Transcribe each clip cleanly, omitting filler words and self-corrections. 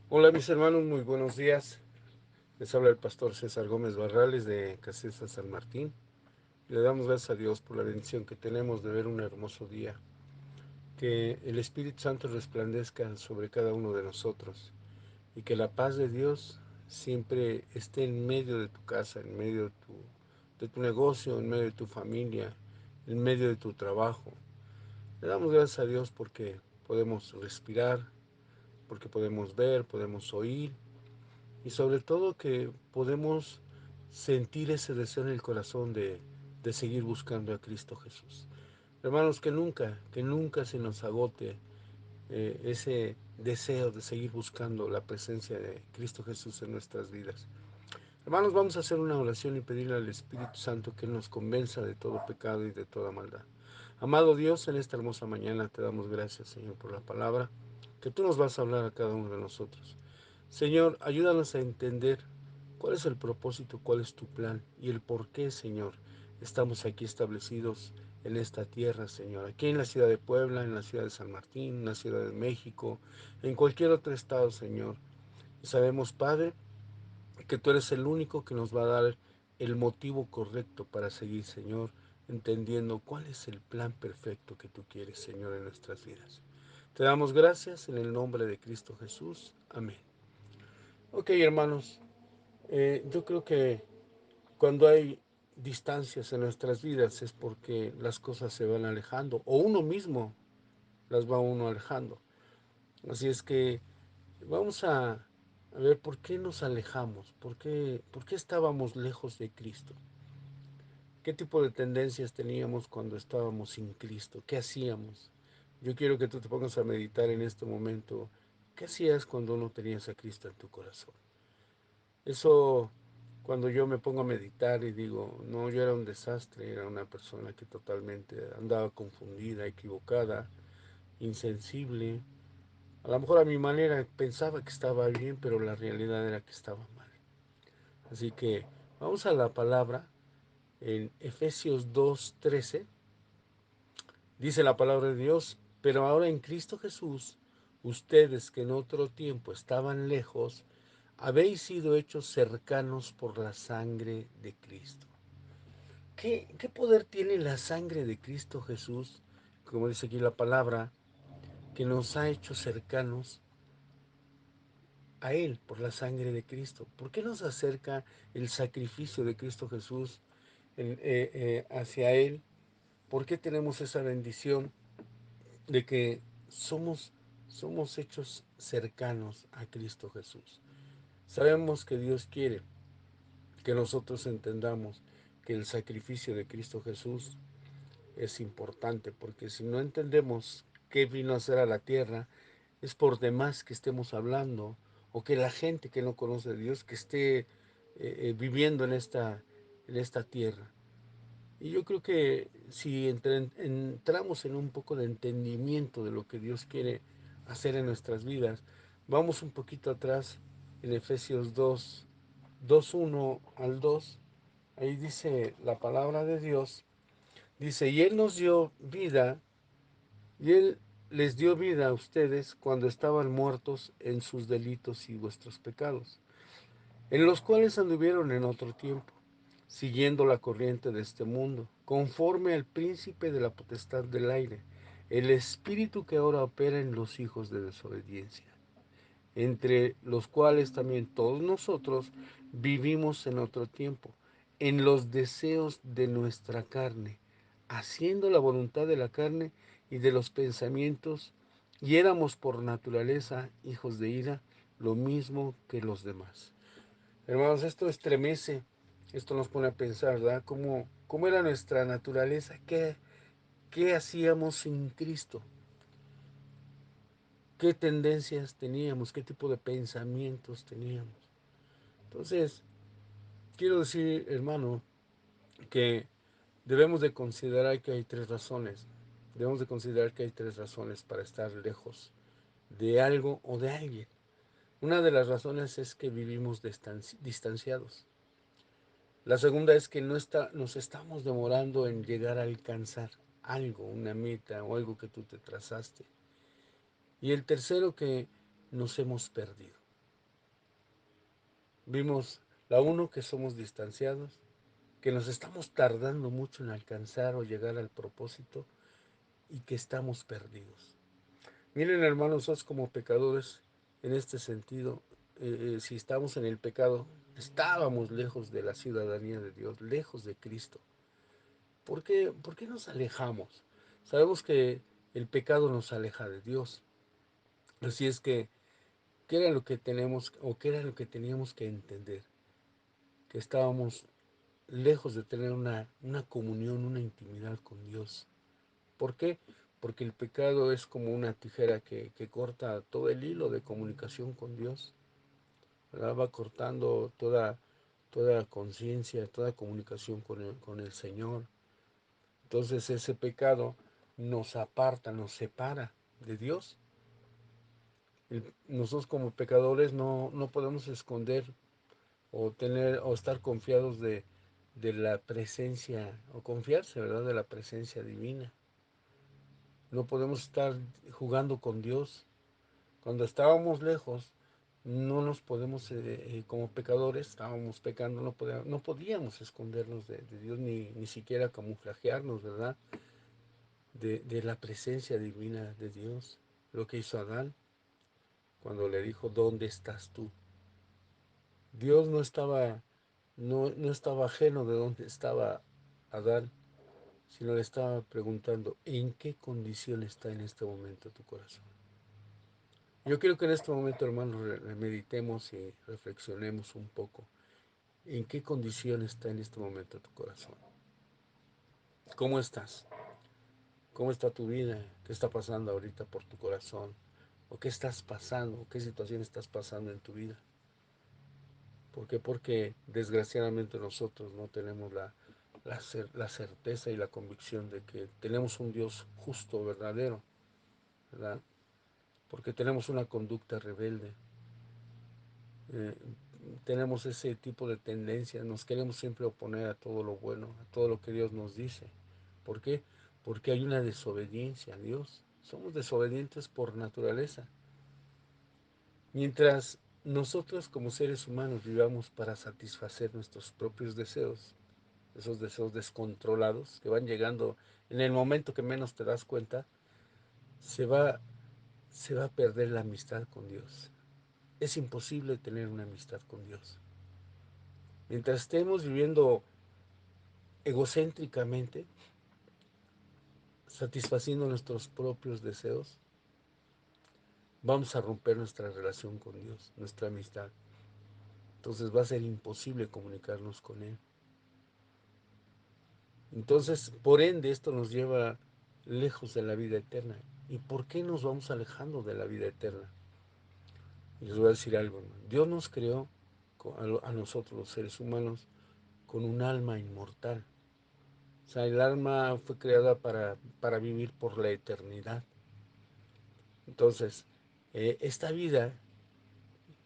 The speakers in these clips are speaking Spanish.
Hola mis hermanos, muy buenos días. Les habla el pastor César Gómez Barrales de Casesa San Martín. Le damos gracias a Dios por la bendición que tenemos de ver un hermoso día. Que el Espíritu Santo resplandezca sobre cada uno de nosotros y que la paz de Dios siempre esté en medio de tu casa, en medio de tu negocio, en medio de tu familia, en medio de tu trabajo. Le damos gracias a Dios porque podemos respirar, porque podemos ver, podemos oír y sobre todo que podemos sentir ese deseo en el corazón de seguir buscando a Cristo Jesús. Hermanos, que nunca se nos agote ese deseo de seguir buscando la presencia de Cristo Jesús en nuestras vidas. Hermanos, vamos a hacer una oración y pedirle al Espíritu Santo que nos convenza de todo pecado y de toda maldad. Amado Dios, en esta hermosa mañana te damos gracias, Señor, por la palabra que tú nos vas a hablar a cada uno de nosotros. Señor, ayúdanos a entender cuál es el propósito, cuál es tu plan y el por qué, Señor, estamos aquí establecidos en esta tierra, Señor. Aquí en la ciudad de Puebla, en la ciudad de San Martín, en la ciudad de México, en cualquier otro estado, Señor. Y sabemos, Padre, que tú eres el único que nos va a dar el motivo correcto para seguir, Señor, entendiendo cuál es el plan perfecto que tú quieres, Señor, en nuestras vidas. Te damos gracias en el nombre de Cristo Jesús. Amén. Ok, hermanos, yo creo que cuando hay distancias en nuestras vidas es porque las cosas se van alejando o uno mismo las va uno alejando. Así es que vamos a ver por qué nos alejamos, por qué estábamos lejos de Cristo, qué tipo de tendencias teníamos cuando estábamos sin Cristo, qué hacíamos. Yo quiero que tú te pongas a meditar en este momento, qué hacías cuando no tenías a Cristo en tu corazón. Eso, cuando yo me pongo a meditar y digo, no, yo era un desastre, era una persona que totalmente andaba confundida, equivocada, insensible. A lo mejor a mi manera pensaba que estaba bien, pero la realidad era que estaba mal. Así que vamos a la palabra en Efesios 2:13. Dice la palabra de Dios, pero ahora en Cristo Jesús, ustedes que en otro tiempo estaban lejos, habéis sido hechos cercanos por la sangre de Cristo. ¿Qué poder tiene la sangre de Cristo Jesús, como dice aquí la palabra, que nos ha hecho cercanos a Él por la sangre de Cristo? ¿Por qué nos acerca el sacrificio de Cristo Jesús hacia Él? ¿Por qué tenemos esa bendición de que somos hechos cercanos a Cristo Jesús? Sabemos que Dios quiere que nosotros entendamos que el sacrificio de Cristo Jesús es importante, porque si no entendemos qué vino a hacer a la tierra, es por demás que estemos hablando, o que la gente que no conoce a Dios, que esté viviendo en esta tierra. Y yo creo que si entramos en un poco de entendimiento de lo que Dios quiere hacer en nuestras vidas, vamos un poquito atrás en Efesios 2:1 al 2. Ahí dice la palabra de Dios, dice, y Él nos dio vida, y Él les dio vida a ustedes cuando estaban muertos en sus delitos y vuestros pecados, en los cuales anduvieron en otro tiempo, siguiendo la corriente de este mundo, conforme al príncipe de la potestad del aire, el espíritu que ahora opera en los hijos de desobediencia, entre los cuales también todos nosotros vivimos en otro tiempo, en los deseos de nuestra carne, haciendo la voluntad de la carne y de los pensamientos, y éramos por naturaleza hijos de ira, lo mismo que los demás. Hermanos, esto estremece, esto nos pone a pensar, ¿verdad? ¿Cómo era nuestra naturaleza? ¿Qué hacíamos sin Cristo? ¿Qué tendencias teníamos? ¿Qué tipo de pensamientos teníamos? Entonces, quiero decir, hermano, que debemos de considerar que hay tres razones. Debemos de considerar que hay tres razones para estar lejos de algo o de alguien. Una de las razones es que vivimos distanciados. La segunda es que nos estamos demorando en llegar a alcanzar algo, una meta o algo que tú te trazaste. Y el tercero, que nos hemos perdido. Vimos la uno, que somos distanciados, que nos estamos tardando mucho en alcanzar o llegar al propósito y que estamos perdidos. Miren, hermanos, nosotros como pecadores, en este sentido, si estamos en el pecado, estábamos lejos de la ciudadanía de Dios, lejos de Cristo. ¿Por qué nos alejamos? Sabemos que el pecado nos aleja de Dios. Así es que, ¿qué era lo que tenemos o qué era lo que teníamos que entender? Que estábamos lejos de tener una comunión, una intimidad con Dios. ¿Por qué? Porque el pecado es como una tijera que corta todo el hilo de comunicación con Dios, ¿verdad? Va cortando toda conciencia, toda comunicación con el Señor. Entonces ese pecado nos aparta, nos separa de Dios. Nosotros como pecadores no podemos esconder o tener o estar confiados de la presencia, o confiarse, ¿verdad?, de la presencia divina. No podemos estar jugando con Dios. Cuando estábamos lejos, no nos podemos, como pecadores, estábamos pecando, no podíamos escondernos de Dios, ni siquiera camuflajearnos, ¿verdad?, de la presencia divina de Dios. Lo que hizo Adán cuando le dijo, ¿dónde estás tú? Dios no estaba ajeno de dónde estaba Adán, sino le estaba preguntando, ¿en qué condición está en este momento tu corazón? Yo quiero que en este momento, hermanos, meditemos y reflexionemos un poco. ¿En qué condición está en este momento tu corazón? ¿Cómo estás? ¿Cómo está tu vida? ¿Qué está pasando ahorita por tu corazón? ¿O qué estás pasando? ¿Qué situación estás pasando en tu vida? ¿Por qué? Porque desgraciadamente nosotros no tenemos la certeza y la convicción de que tenemos un Dios justo, verdadero, ¿verdad? Porque tenemos una conducta rebelde, eh, tenemos ese tipo de tendencia, nos queremos siempre oponer a todo lo bueno, a todo lo que Dios nos dice. ¿Por qué? Porque hay una desobediencia a Dios. Somos desobedientes por naturaleza. Mientras nosotros como seres humanos vivamos para satisfacer nuestros propios deseos, esos deseos descontrolados que van llegando en el momento que menos te das cuenta, se va, se va a perder la amistad con Dios. Es imposible tener una amistad con Dios. Mientras estemos viviendo egocéntricamente, satisfaciendo nuestros propios deseos, vamos a romper nuestra relación con Dios, nuestra amistad. Entonces va a ser imposible comunicarnos con Él. Entonces, por ende, esto nos lleva lejos de la vida eterna. ¿Y por qué nos vamos alejando de la vida eterna? Y les voy a decir algo, hermano. Dios nos creó a nosotros, los seres humanos, con un alma inmortal. O sea, el alma fue creada para vivir por la eternidad. Entonces, esta vida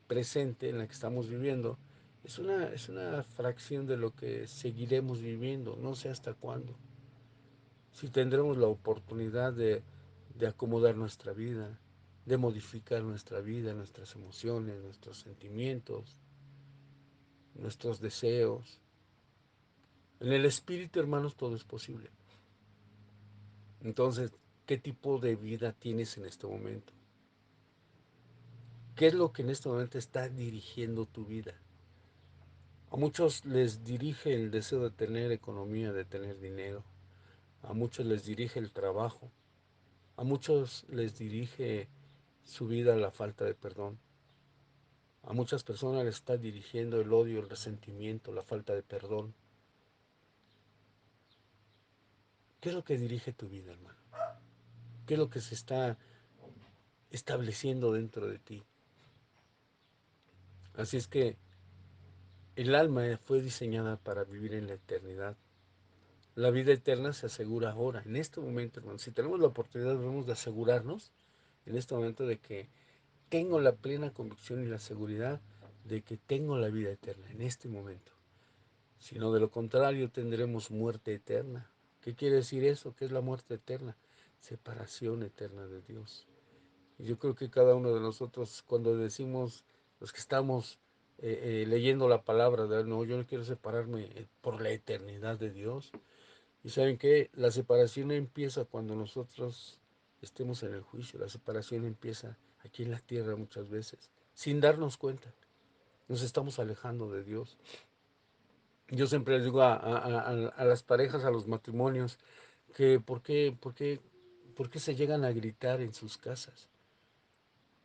presente en la que estamos viviendo es una fracción de lo que seguiremos viviendo, no sé hasta cuándo. Si tendremos la oportunidad de acomodar nuestra vida, de modificar nuestra vida, nuestras emociones, nuestros sentimientos, nuestros deseos. En el espíritu, hermanos, todo es posible. Entonces, ¿qué tipo de vida tienes en este momento? ¿Qué es lo que en este momento está dirigiendo tu vida? A muchos les dirige el deseo de tener economía, de tener dinero. A muchos les dirige el trabajo. A muchos les dirige su vida la falta de perdón. A muchas personas les está dirigiendo el odio, el resentimiento, la falta de perdón. ¿Qué es lo que dirige tu vida, hermano? ¿Qué es lo que se está estableciendo dentro de ti? Así es que el alma fue diseñada para vivir en la eternidad. La vida eterna se asegura ahora, en este momento, hermano. Si tenemos la oportunidad, debemos de asegurarnos en este momento de que tengo la plena convicción y la seguridad de que tengo la vida eterna en este momento. Si no, de lo contrario, tendremos muerte eterna. ¿Qué quiere decir eso? ¿Qué es la muerte eterna? Separación eterna de Dios. Y yo creo que cada uno de nosotros, cuando decimos los que estamos leyendo la palabra de Él. No, yo no quiero separarme por la eternidad de Dios. Y saben que la separación empieza cuando nosotros estemos en el juicio. La separación empieza aquí en la tierra muchas veces, sin darnos cuenta. Nos estamos alejando de Dios. Yo siempre les digo a las parejas, a los matrimonios, que por qué se llegan a gritar en sus casas.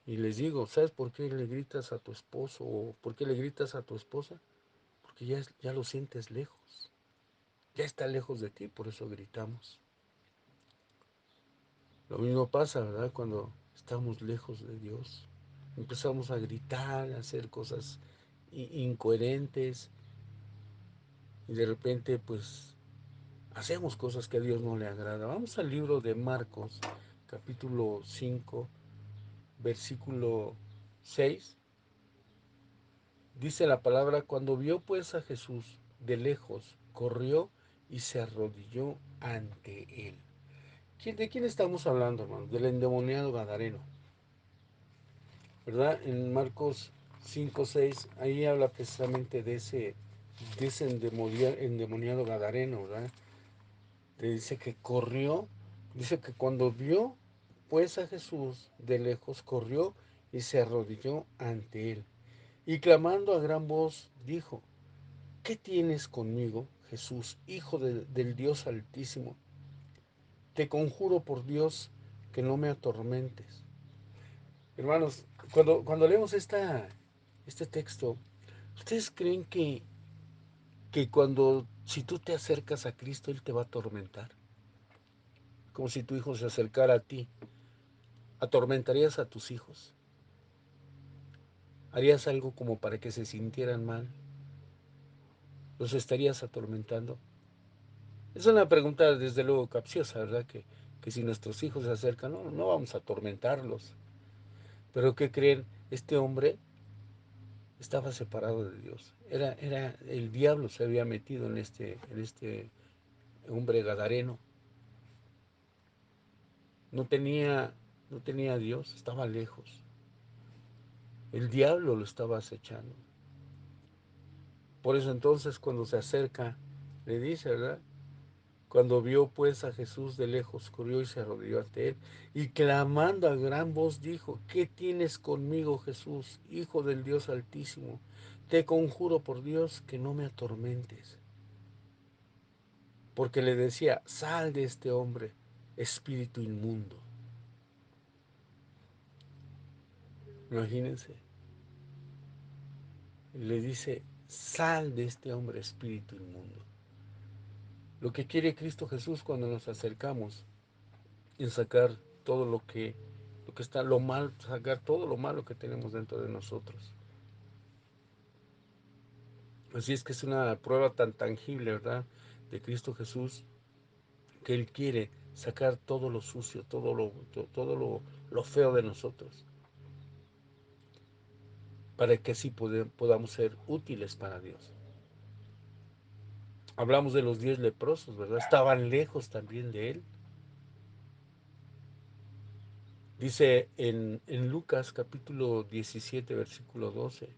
Y les digo, ¿sabes por qué le gritas a tu esposo o por qué le gritas a tu esposa? Porque ya lo sientes lejos, ya está lejos de ti, por eso gritamos. Lo mismo pasa, ¿verdad? Cuando estamos lejos de Dios. Empezamos a gritar, a hacer cosas incoherentes y de repente pues hacemos cosas que a Dios no le agrada. Vamos al libro de Marcos, capítulo 5, versículo 6. Dice la palabra, cuando vio pues a Jesús de lejos, corrió y se arrodilló ante él. ¿De quién estamos hablando, hermano? Del endemoniado Gadareno, ¿verdad? En Marcos 5, 6, ahí habla precisamente de ese endemoniado Gadareno, ¿verdad? Te dice que corrió, dice que cuando vio pues a Jesús de lejos, corrió y se arrodilló ante él. Y clamando a gran voz, dijo, ¿qué tienes conmigo, Jesús, Hijo del Dios Altísimo? Te conjuro por Dios que no me atormentes. Hermanos, cuando leemos este texto, ¿ustedes creen que si tú te acercas a Cristo, Él te va a atormentar? Como si tu hijo se acercara a ti. ¿Atormentarías a tus hijos? ¿Harías algo como para que se sintieran mal? ¿Los estarías atormentando? Es una pregunta desde luego capciosa, ¿verdad? Que si nuestros hijos se acercan, no vamos a atormentarlos. Pero ¿qué creen? Este hombre estaba separado de Dios. Era el diablo se había metido en este hombre gadareno. No tenía, no tenía a Dios, estaba lejos. El diablo lo estaba acechando. Por eso entonces cuando se acerca, le dice, ¿verdad? Cuando vio pues a Jesús de lejos, corrió y se arrodilló ante él, y clamando a gran voz dijo, ¿qué tienes conmigo, Jesús, Hijo del Dios Altísimo? Te conjuro por Dios que no me atormentes. Porque le decía, sal de este hombre, espíritu inmundo. Imagínense, le dice, sal de este hombre, espíritu inmundo. Lo que quiere Cristo Jesús cuando nos acercamos en sacar todo lo que está, lo mal, sacar todo lo malo que tenemos dentro de nosotros. Así es que es una prueba tan tangible, ¿verdad? De Cristo Jesús, que Él quiere sacar todo lo sucio, lo feo de nosotros, para que así podamos ser útiles para Dios. Hablamos de los 10 leprosos, ¿verdad? Estaban lejos también de Él. Dice en Lucas capítulo 17, versículo 12.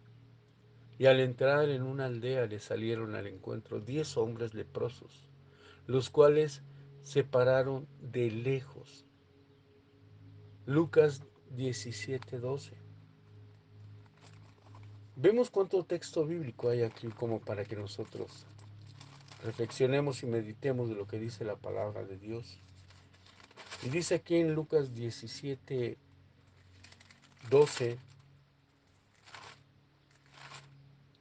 Y al entrar en una aldea le salieron al encuentro 10 hombres leprosos, los cuales se pararon de lejos. Lucas 17:12. Vemos cuánto texto bíblico hay aquí como para que nosotros reflexionemos y meditemos de lo que dice la palabra de Dios. Y dice aquí en Lucas 17:12,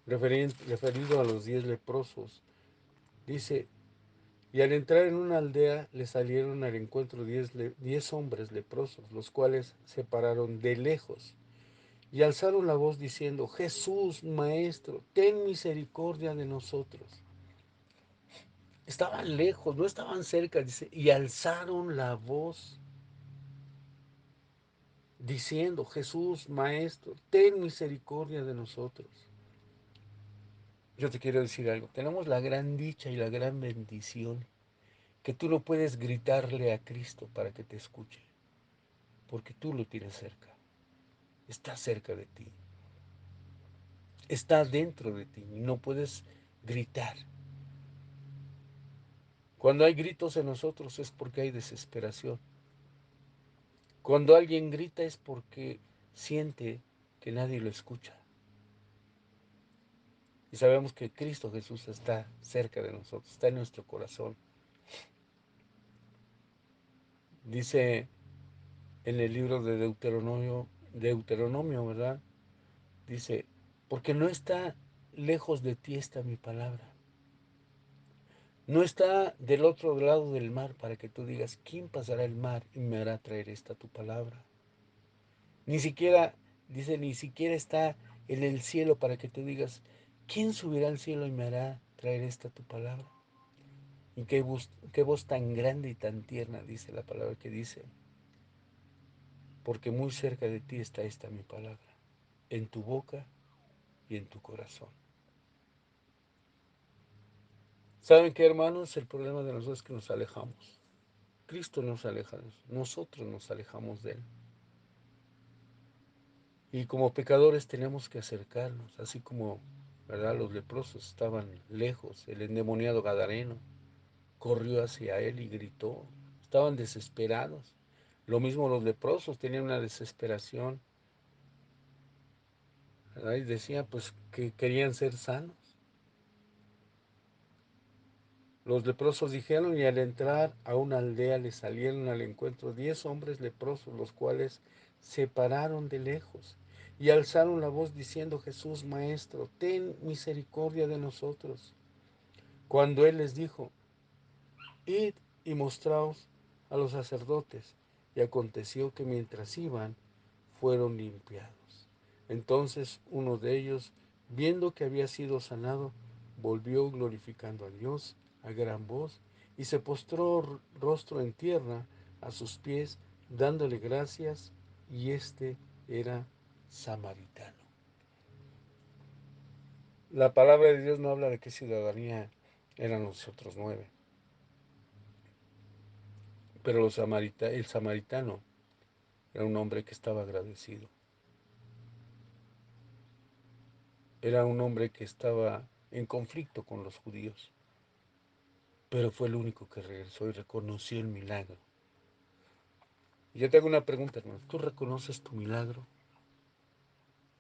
referido a los 10 leprosos, dice, y al entrar en una aldea le salieron al encuentro 10 hombres leprosos, los cuales se pararon de lejos y alzaron la voz diciendo, Jesús, Maestro, ten misericordia de nosotros. Estaban lejos, no estaban cerca, dice, y alzaron la voz diciendo, Jesús, Maestro, ten misericordia de nosotros. Yo te quiero decir algo, tenemos la gran dicha y la gran bendición que tú no puedes gritarle a Cristo para que te escuche, porque tú lo tienes cerca, está cerca de ti. está dentro de ti y no puedes gritar. Cuando hay gritos en nosotros es porque hay desesperación. Cuando alguien grita es porque siente que nadie lo escucha. Y sabemos que Cristo Jesús está cerca de nosotros, está en nuestro corazón. Dice en el libro de Deuteronomio, ¿verdad? Dice, porque no está lejos de ti está mi palabra. No está del otro lado del mar para que tú digas, ¿quién pasará el mar y me hará traer esta tu palabra? Ni siquiera, dice, ni siquiera está en el cielo para que tú digas, ¿quién subirá al cielo y me hará traer esta tu palabra? Y qué voz tan grande y tan tierna dice la palabra que dice, porque muy cerca de ti está esta mi palabra, en tu boca y en tu corazón. ¿Saben qué, hermanos? El problema de nosotros es que nos alejamos. Cristo nos aleja, nosotros nos alejamos de Él. Y como pecadores tenemos que acercarnos, así como, ¿verdad? Los leprosos estaban lejos, el endemoniado gadareno corrió hacia Él y gritó, estaban desesperados. Lo mismo los leprosos tenían una desesperación, ¿verdad? Y decían pues que querían ser sanos. Los leprosos dijeron, y al entrar a una aldea le salieron al encuentro 10 hombres leprosos, los cuales se pararon de lejos y alzaron la voz diciendo, Jesús, Maestro, ten misericordia de nosotros. Cuando él les dijo, id y mostraos a los sacerdotes. Y aconteció que mientras iban, fueron limpiados. Entonces uno de ellos, viendo que había sido sanado, volvió glorificando a Dios a gran voz y se postró rostro en tierra a sus pies, dándole gracias, y este era samaritano. La palabra de Dios no habla de qué ciudadanía eran los otros 9, pero el samaritano era un hombre que estaba agradecido. Era un hombre que estaba en conflicto con los judíos, pero fue el único que regresó y reconoció el milagro. Y yo te hago una pregunta, hermano. ¿Tú reconoces tu milagro?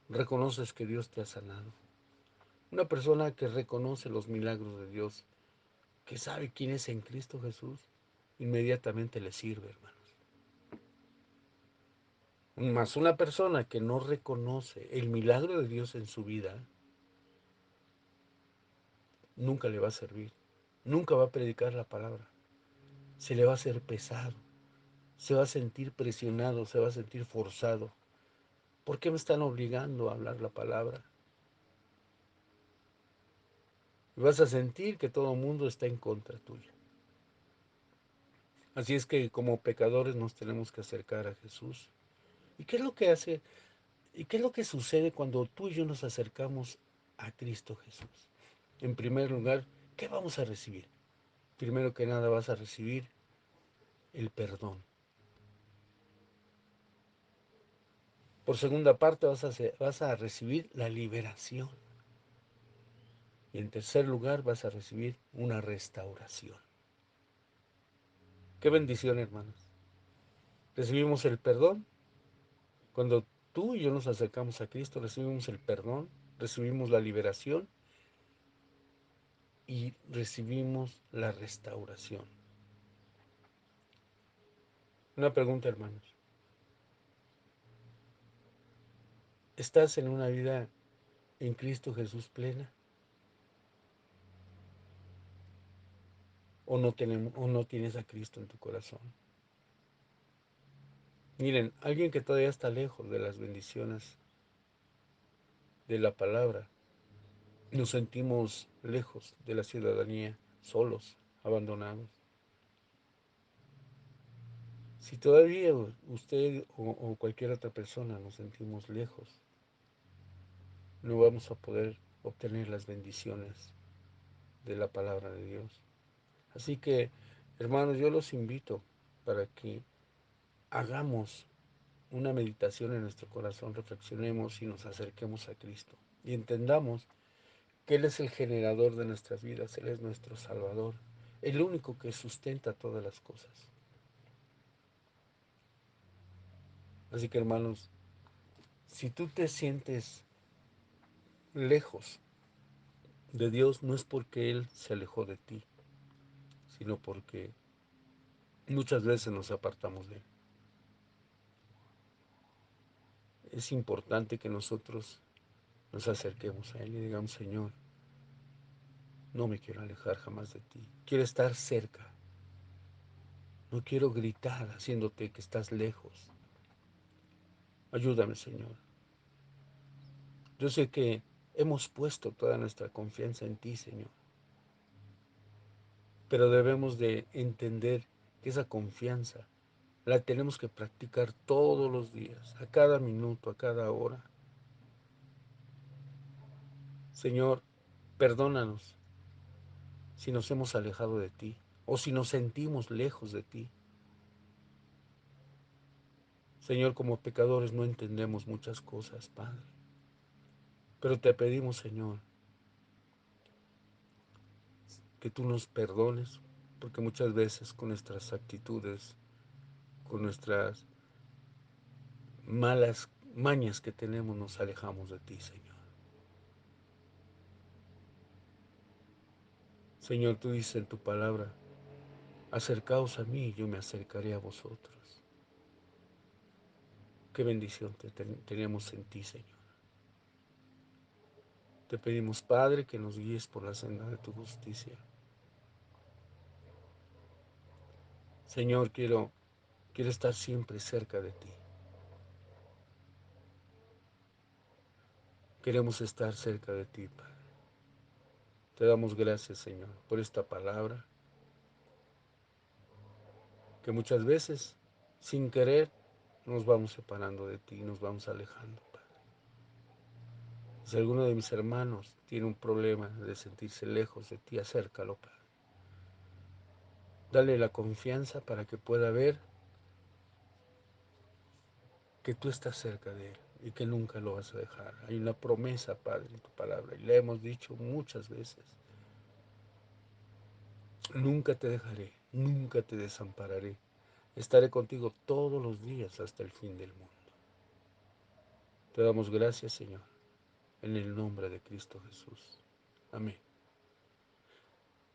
¿Reconoces que Dios te ha sanado? Una persona que reconoce los milagros de Dios, que sabe quién es en Cristo Jesús, inmediatamente le sirve, hermanos. Más una persona que no reconoce el milagro de Dios en su vida, nunca le va a servir. Nunca va a predicar la palabra. Se le va a hacer pesado. Se va a sentir presionado, se va a sentir forzado. ¿Por qué me están obligando a hablar la palabra? Y vas a sentir que todo el mundo está en contra tuya. Así es que como pecadores nos tenemos que acercar a Jesús. ¿Y qué es lo que hace? ¿Y qué es lo que sucede cuando tú y yo nos acercamos a Cristo Jesús? En primer lugar, ¿qué vamos a recibir? Primero que nada vas a recibir el perdón. Por segunda parte vas a recibir la liberación. Y en tercer lugar vas a recibir una restauración. Qué bendición, hermanos. Recibimos el perdón. Cuando tú y yo nos acercamos a Cristo, recibimos el perdón, recibimos la liberación y recibimos la restauración. Una pregunta, hermanos. ¿Estás en una vida en Cristo Jesús plena? ¿O no tienes a Cristo en tu corazón? Miren, alguien que todavía está lejos de las bendiciones de la palabra, nos sentimos lejos de la ciudadanía, solos, abandonados. Si todavía usted o cualquier otra persona nos sentimos lejos, no vamos a poder obtener las bendiciones de la palabra de Dios. Así que, hermanos, yo los invito para que hagamos una meditación en nuestro corazón, reflexionemos y nos acerquemos a Cristo. y entendamos que Él es el generador de nuestras vidas, Él es nuestro Salvador, el único que sustenta todas las cosas. Así que hermanos, si tú te sientes lejos de Dios, no es porque Él se alejó de ti, sino porque muchas veces nos apartamos de Él. Es importante que nosotros nos acerquemos a Él y digamos, Señor, no me quiero alejar jamás de ti, quiero estar cerca, no quiero gritar haciéndote que estás lejos. Ayúdame, Señor. Yo sé que hemos puesto toda nuestra confianza en ti, Señor, pero debemos de entender que esa confianza la tenemos que practicar todos los días, a cada minuto, a cada hora. Señor, perdónanos si nos hemos alejado de ti o si nos sentimos lejos de ti. Señor, como pecadores no entendemos muchas cosas, Padre, pero te pedimos, Señor, que tú nos perdones, porque muchas veces con nuestras actitudes, con nuestras malas mañas que tenemos, nos alejamos de ti, Señor. Señor, tú dices en tu palabra, acercaos a mí y yo me acercaré a vosotros. Qué bendición tenemos en ti, Señor. Te pedimos, Padre, que nos guíes por la senda de tu justicia. Señor, quiero estar siempre cerca de ti. Queremos estar cerca de ti, Padre. Te damos gracias, Señor, por esta palabra que muchas veces, sin querer, nos vamos separando de ti, nos vamos alejando, Padre. Si alguno de mis hermanos tiene un problema de sentirse lejos de ti, acércalo, Padre. Dale la confianza para que pueda ver que tú estás cerca de él y que nunca lo vas a dejar. Hay una promesa, Padre, en tu palabra y le hemos dicho muchas veces. Nunca te dejaré, nunca te desampararé. Estaré contigo todos los días hasta el fin del mundo. Te damos gracias, Señor, en el nombre de Cristo Jesús. Amén.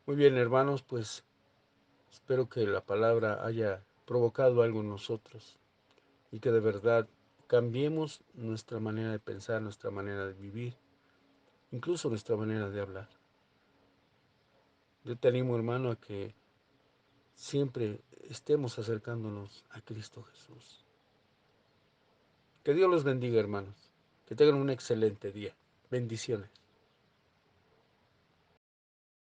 Muy bien, hermanos, pues espero que la palabra haya provocado algo en nosotros y que de verdad cambiemos nuestra manera de pensar, nuestra manera de vivir, incluso nuestra manera de hablar. Yo te animo, hermano, a que siempre estemos acercándonos a Cristo Jesús. Que Dios los bendiga, hermanos. Que tengan un excelente día. Bendiciones.